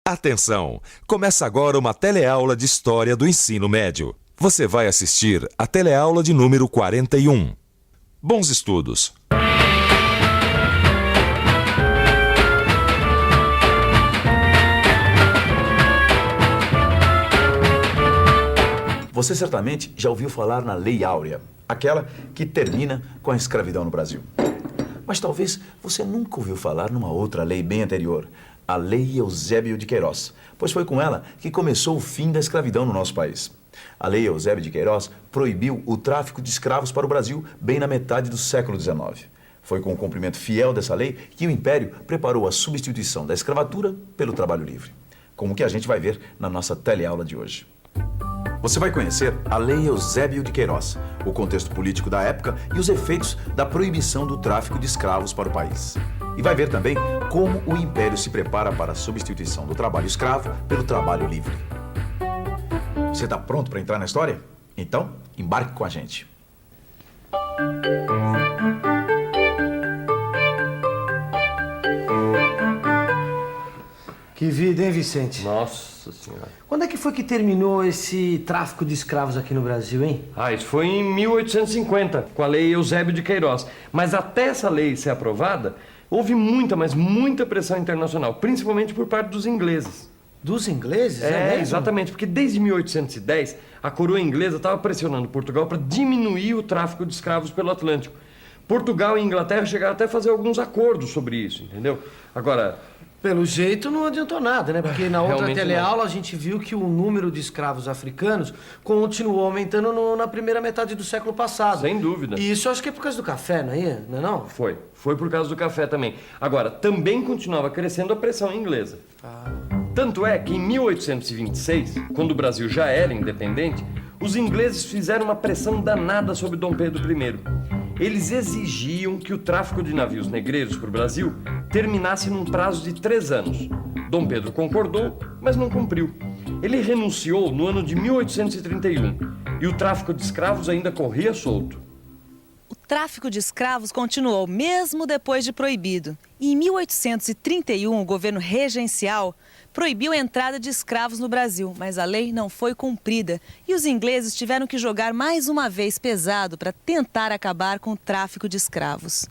Atenção! Começa agora uma teleaula de História do Ensino Médio. Você vai assistir a teleaula de número 41. Bons estudos! Você certamente já ouviu falar na Lei Áurea, aquela que termina com a escravidão no Brasil. Mas talvez você nunca ouviu falar numa outra lei bem anterior, a Lei Eusébio de Queiroz, pois foi com ela que começou o fim da escravidão no nosso país. A Lei Eusébio de Queiroz proibiu o tráfico de escravos para o Brasil bem na metade do século XIX. Foi com o cumprimento fiel dessa lei que o Império preparou a substituição da escravatura pelo trabalho livre, como que a gente vai ver na nossa teleaula de hoje. Você vai conhecer a Lei Eusébio de Queiroz, o contexto político da época e os efeitos da proibição do tráfico de escravos para o país. E vai ver também como o Império se prepara para a substituição do trabalho escravo pelo trabalho livre. Você está pronto para entrar na história? Então, embarque com a gente. Que vida, hein, Vicente? Nossa Senhora. Quando é que foi que terminou esse tráfico de escravos aqui no Brasil, hein? Isso foi em 1850, com a Lei Eusébio de Queiroz. Mas até essa lei ser aprovada, houve muita, mas muita pressão internacional, principalmente por parte dos ingleses. Dos ingleses? É, exatamente, porque desde 1810 a coroa inglesa estava pressionando Portugal para diminuir o tráfico de escravos pelo Atlântico. Portugal e Inglaterra chegaram até a fazer alguns acordos sobre isso, entendeu? Agora, pelo jeito não adiantou nada, né? Porque na outra Realmente teleaula a gente viu que o número de escravos africanos continuou aumentando na primeira metade do século passado. sem dúvida. E isso eu acho que é por causa do café, não é? Não é não? Foi por causa do café também. Agora, também continuava crescendo a pressão inglesa. Tanto é que em 1826, quando o Brasil já era independente, os ingleses fizeram uma pressão danada sobre Dom Pedro I. Eles exigiam que o tráfico de navios negreiros para o Brasil terminasse num prazo de 3 anos. Dom Pedro concordou, mas não cumpriu. Ele renunciou no ano de 1831 e o tráfico de escravos ainda corria solto. O tráfico de escravos continuou mesmo depois de proibido. E em 1831, o governo regencial proibiu a entrada de escravos no Brasil, mas a lei não foi cumprida e os ingleses tiveram que jogar mais uma vez pesado para tentar acabar com o tráfico de escravos.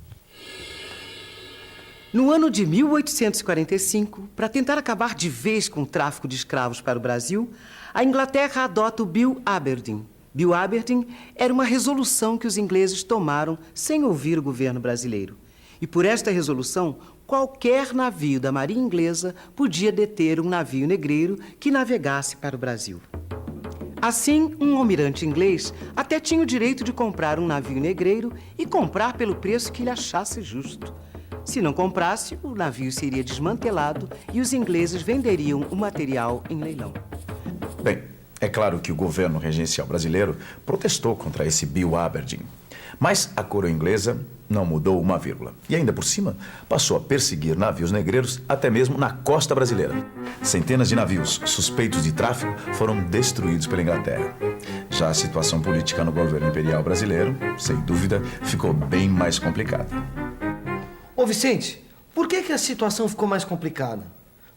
No ano de 1845, para tentar acabar de vez com o tráfico de escravos para o Brasil, a Inglaterra adota o Bill Aberdeen. Bill Aberdeen era uma resolução que os ingleses tomaram sem ouvir o governo brasileiro. E por esta resolução, qualquer navio da Marinha Inglesa podia deter um navio negreiro que navegasse para o Brasil. Assim, um almirante inglês até tinha o direito de comprar um navio negreiro e comprar pelo preço que ele achasse justo. Se não comprasse, o navio seria desmantelado e os ingleses venderiam o material em leilão. Bem, é claro que o governo regencial brasileiro protestou contra esse Bill Aberdeen. Mas a coroa inglesa não mudou uma vírgula. E ainda por cima, passou a perseguir navios negreiros até mesmo na costa brasileira. Centenas de navios suspeitos de tráfico foram destruídos pela Inglaterra. Já a situação política no governo imperial brasileiro, sem dúvida, ficou bem mais complicada. Ô, Vicente, por que a situação ficou mais complicada?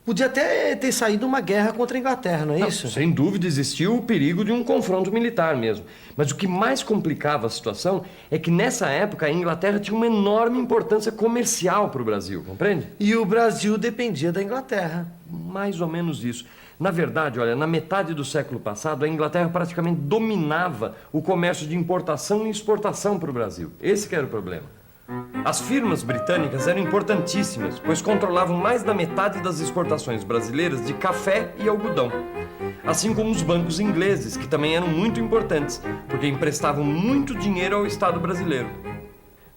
Podia até ter saído uma guerra contra a Inglaterra, não é isso? Sem dúvida existiu o perigo de um confronto militar mesmo. Mas o que mais complicava a situação é que nessa época a Inglaterra tinha uma enorme importância comercial para o Brasil, compreende? E o Brasil dependia da Inglaterra. Mais ou menos isso. Na verdade, olha, na metade do século passado, a Inglaterra praticamente dominava o comércio de importação e exportação para o Brasil. Esse que era o problema. As firmas britânicas eram importantíssimas, pois controlavam mais da metade das exportações brasileiras de café e algodão. Assim como os bancos ingleses, que também eram muito importantes, porque emprestavam muito dinheiro ao Estado brasileiro.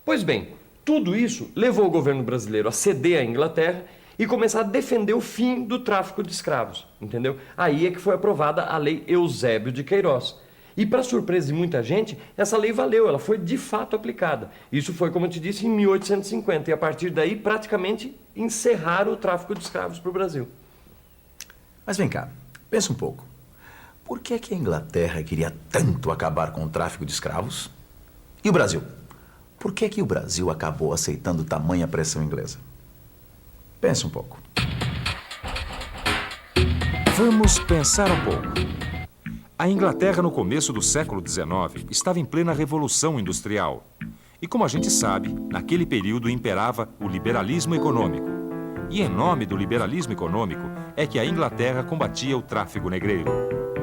Pois bem, tudo isso levou o governo brasileiro a ceder à Inglaterra e começar a defender o fim do tráfico de escravos, entendeu? Aí é que foi aprovada a Lei Eusébio de Queiroz. E, para surpresa de muita gente, essa lei valeu, ela foi de fato aplicada. Isso foi, como eu te disse, em 1850. E a partir daí, praticamente, encerraram o tráfico de escravos para o Brasil. Mas vem cá, pensa um pouco. Por que a Inglaterra queria tanto acabar com o tráfico de escravos? E o Brasil? Por que o Brasil acabou aceitando tamanha pressão inglesa? Pensa um pouco. Vamos pensar um pouco. A Inglaterra, no começo do século XIX, estava em plena Revolução Industrial. E como a gente sabe, naquele período imperava o liberalismo econômico. E em nome do liberalismo econômico é que a Inglaterra combatia o tráfico negreiro.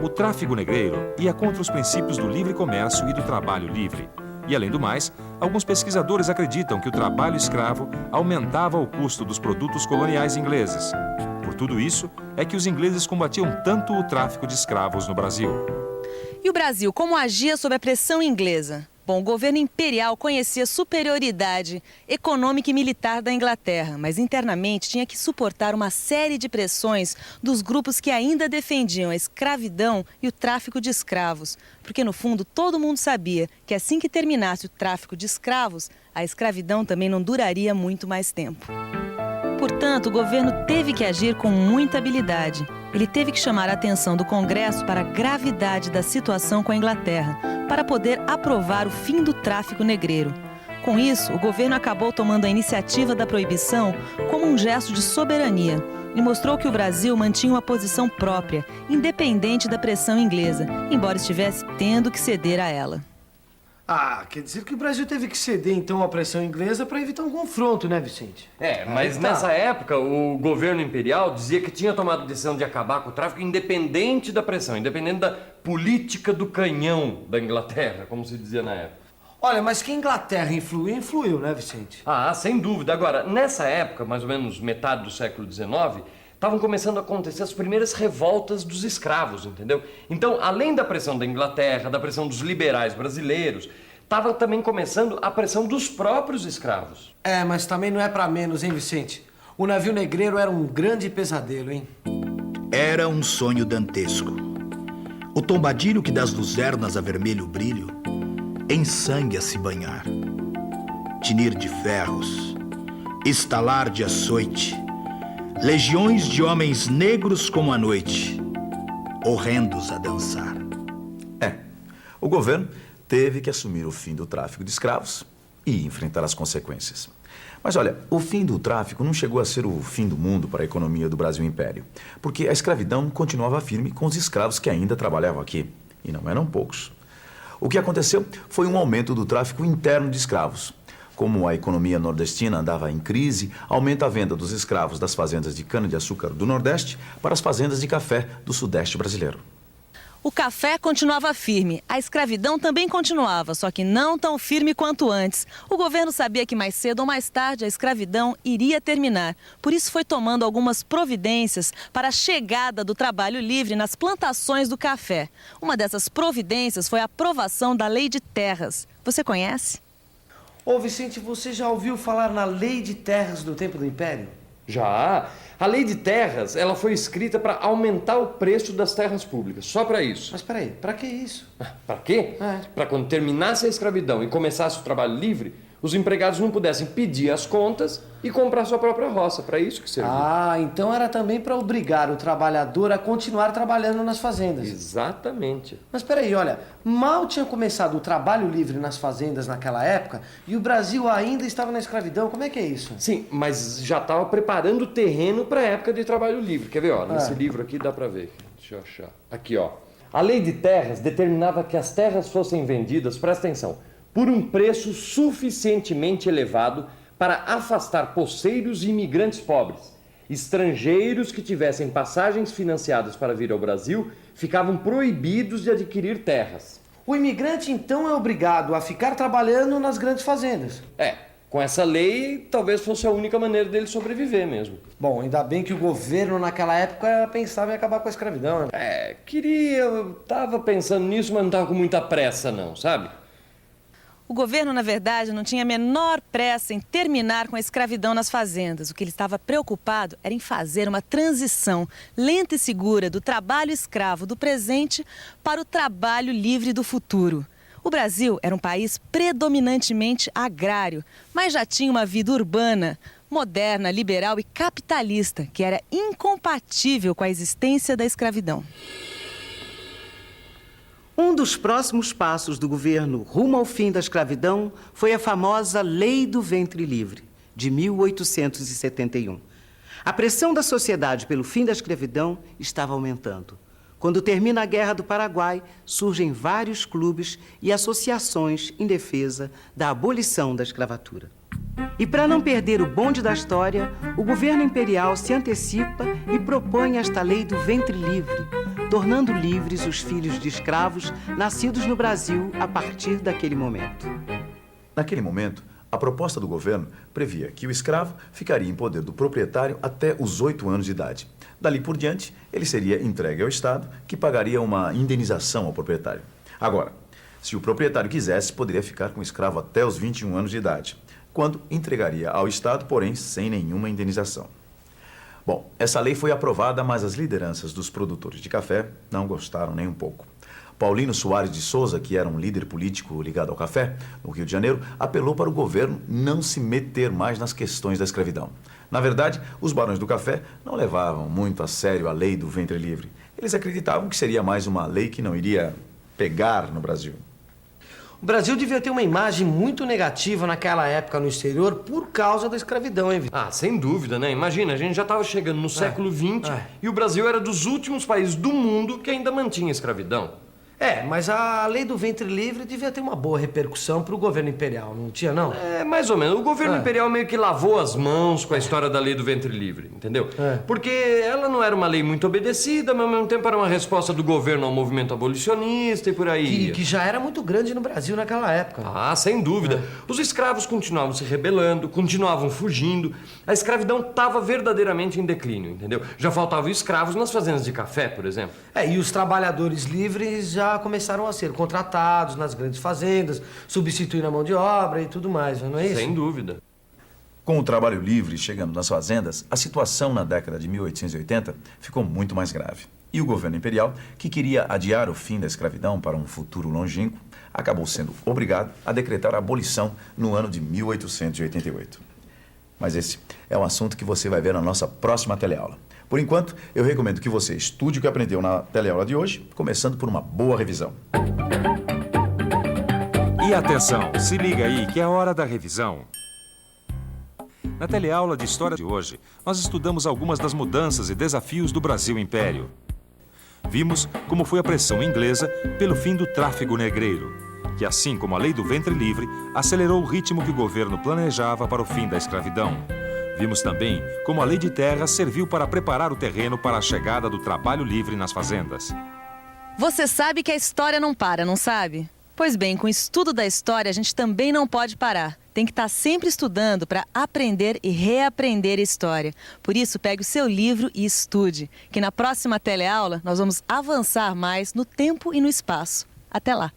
O tráfico negreiro ia contra os princípios do livre comércio e do trabalho livre. E, além do mais, alguns pesquisadores acreditam que o trabalho escravo aumentava o custo dos produtos coloniais ingleses. Por tudo isso, é que os ingleses combatiam tanto o tráfico de escravos no Brasil. E o Brasil, como agia sob a pressão inglesa? Bom, o governo imperial conhecia a superioridade econômica e militar da Inglaterra, mas internamente tinha que suportar uma série de pressões dos grupos que ainda defendiam a escravidão e o tráfico de escravos. Porque, no fundo, todo mundo sabia que assim que terminasse o tráfico de escravos, a escravidão também não duraria muito mais tempo. Portanto, o governo teve que agir com muita habilidade. Ele teve que chamar a atenção do Congresso para a gravidade da situação com a Inglaterra, para poder aprovar o fim do tráfico negreiro. Com isso, o governo acabou tomando a iniciativa da proibição como um gesto de soberania e mostrou que o Brasil mantinha uma posição própria, independente da pressão inglesa, embora estivesse tendo que ceder a ela. Ah, quer dizer que o Brasil teve que ceder, então, à pressão inglesa para evitar um confronto, né, Vicente? Mas nessa época o governo imperial dizia que tinha tomado a decisão de acabar com o tráfico independente da pressão, independente da política do canhão da Inglaterra, como se dizia na época. Olha, mas que a Inglaterra influiu, né, Vicente? Ah, sem dúvida. Agora, nessa época, mais ou menos metade do século XIX, estavam começando a acontecer as primeiras revoltas dos escravos, entendeu? Então, além da pressão da Inglaterra, da pressão dos liberais brasileiros, estava também começando a pressão dos próprios escravos. Mas também não é pra menos, hein, Vicente? O navio negreiro era um grande pesadelo, hein? Era um sonho dantesco. O tombadilho que das luzernas a vermelho brilho, em sangue a se banhar. Tinir de ferros, estalar de açoite, legiões de homens negros como a noite, horrendos a dançar. O governo teve que assumir o fim do tráfico de escravos e enfrentar as consequências. Mas olha, o fim do tráfico não chegou a ser o fim do mundo para a economia do Brasil Império, porque a escravidão continuava firme com os escravos que ainda trabalhavam aqui, e não eram poucos. O que aconteceu foi um aumento do tráfico interno de escravos. Como a economia nordestina andava em crise, aumenta a venda dos escravos das fazendas de cana-de-açúcar do Nordeste para as fazendas de café do Sudeste brasileiro. O café continuava firme, a escravidão também continuava, só que não tão firme quanto antes. O governo sabia que mais cedo ou mais tarde a escravidão iria terminar. Por isso foi tomando algumas providências para a chegada do trabalho livre nas plantações do café. Uma dessas providências foi a aprovação da Lei de Terras. Você conhece? Ô, Vicente, você já ouviu falar na Lei de Terras do tempo do Império? Já. A Lei de Terras, ela foi escrita para aumentar o preço das terras públicas, só para isso. Mas peraí, pra que isso? Para quê? Para quando terminasse a escravidão e começasse o trabalho livre, os empregados não pudessem pedir as contas e comprar sua própria roça. Para isso que serviu. Ah, então era também para obrigar o trabalhador a continuar trabalhando nas fazendas. Exatamente. Mas peraí, olha, mal tinha começado o trabalho livre nas fazendas naquela época e o Brasil ainda estava na escravidão. Como é que é isso? Sim, mas já estava preparando o terreno para a época de trabalho livre. Quer ver, ó? Nesse livro aqui dá para ver. Deixa eu achar. Aqui, ó. A Lei de Terras determinava que as terras fossem vendidas, presta atenção, por um preço suficientemente elevado para afastar poceiros e imigrantes pobres. Estrangeiros que tivessem passagens financiadas para vir ao Brasil ficavam proibidos de adquirir terras. O imigrante, então, é obrigado a ficar trabalhando nas grandes fazendas. Com essa lei, talvez fosse a única maneira dele sobreviver mesmo. Bom, ainda bem que o governo naquela época pensava em acabar com a escravidão, né? Eu tava pensando nisso, mas não tava com muita pressa não, sabe? O governo, na verdade, não tinha a menor pressa em terminar com a escravidão nas fazendas. O que ele estava preocupado era em fazer uma transição lenta e segura do trabalho escravo do presente para o trabalho livre do futuro. O Brasil era um país predominantemente agrário, mas já tinha uma vida urbana, moderna, liberal e capitalista, que era incompatível com a existência da escravidão. Um dos próximos passos do governo rumo ao fim da escravidão foi a famosa Lei do Ventre Livre, de 1871. A pressão da sociedade pelo fim da escravidão estava aumentando. Quando termina a Guerra do Paraguai, surgem vários clubes e associações em defesa da abolição da escravatura. E para não perder o bonde da história, o governo imperial se antecipa e propõe esta lei do ventre livre, tornando livres os filhos de escravos nascidos no Brasil a partir daquele momento. Naquele momento, a proposta do governo previa que o escravo ficaria em poder do proprietário até os 8 anos de idade. Dali por diante, ele seria entregue ao Estado, que pagaria uma indenização ao proprietário. Agora, se o proprietário quisesse, poderia ficar com o escravo até os 21 anos de idade, quando entregaria ao Estado, porém sem nenhuma indenização. Bom, essa lei foi aprovada, mas as lideranças dos produtores de café não gostaram nem um pouco. Paulino Soares de Souza, que era um líder político ligado ao café, no Rio de Janeiro, apelou para o governo não se meter mais nas questões da escravidão. Na verdade, os barões do café não levavam muito a sério a lei do ventre livre. Eles acreditavam que seria mais uma lei que não iria pegar no Brasil. O Brasil devia ter uma imagem muito negativa naquela época no exterior por causa da escravidão, hein, Vitor? Ah, sem dúvida, né? Imagina, a gente já estava chegando no século XX e o Brasil era dos últimos países do mundo que ainda mantinha escravidão. Mas a lei do ventre livre devia ter uma boa repercussão para o governo imperial, não tinha, não? Mais ou menos. O governo imperial meio que lavou as mãos com a história da lei do ventre livre, entendeu? Porque ela não era uma lei muito obedecida, mas ao mesmo tempo era uma resposta do governo ao movimento abolicionista e por aí. Que já era muito grande no Brasil naquela época. Ah, sem dúvida. Os escravos continuavam se rebelando, continuavam fugindo. A escravidão estava verdadeiramente em declínio, entendeu? Já faltavam escravos nas fazendas de café, por exemplo. E os trabalhadores livres já começaram a ser contratados nas grandes fazendas, substituindo a mão de obra e tudo mais, não é isso? Sem dúvida. Com o trabalho livre chegando nas fazendas, a situação na década de 1880 ficou muito mais grave. E o governo imperial, que queria adiar o fim da escravidão para um futuro longínquo, acabou sendo obrigado a decretar a abolição no ano de 1888. Mas esse é um assunto que você vai ver na nossa próxima teleaula. Por enquanto, eu recomendo que você estude o que aprendeu na teleaula de hoje, começando por uma boa revisão. E atenção, se liga aí que é a hora da revisão. Na teleaula de História de hoje, nós estudamos algumas das mudanças e desafios do Brasil Império. Vimos como foi a pressão inglesa pelo fim do tráfico negreiro, que assim como a lei do ventre livre, acelerou o ritmo que o governo planejava para o fim da escravidão. Vimos também como a lei de terra serviu para preparar o terreno para a chegada do trabalho livre nas fazendas. Você sabe que a história não para, não sabe? Pois bem, com o estudo da história, a gente também não pode parar. Tem que estar sempre estudando para aprender e reaprender a história. Por isso, pegue o seu livro e estude, que na próxima teleaula nós vamos avançar mais no tempo e no espaço. Até lá!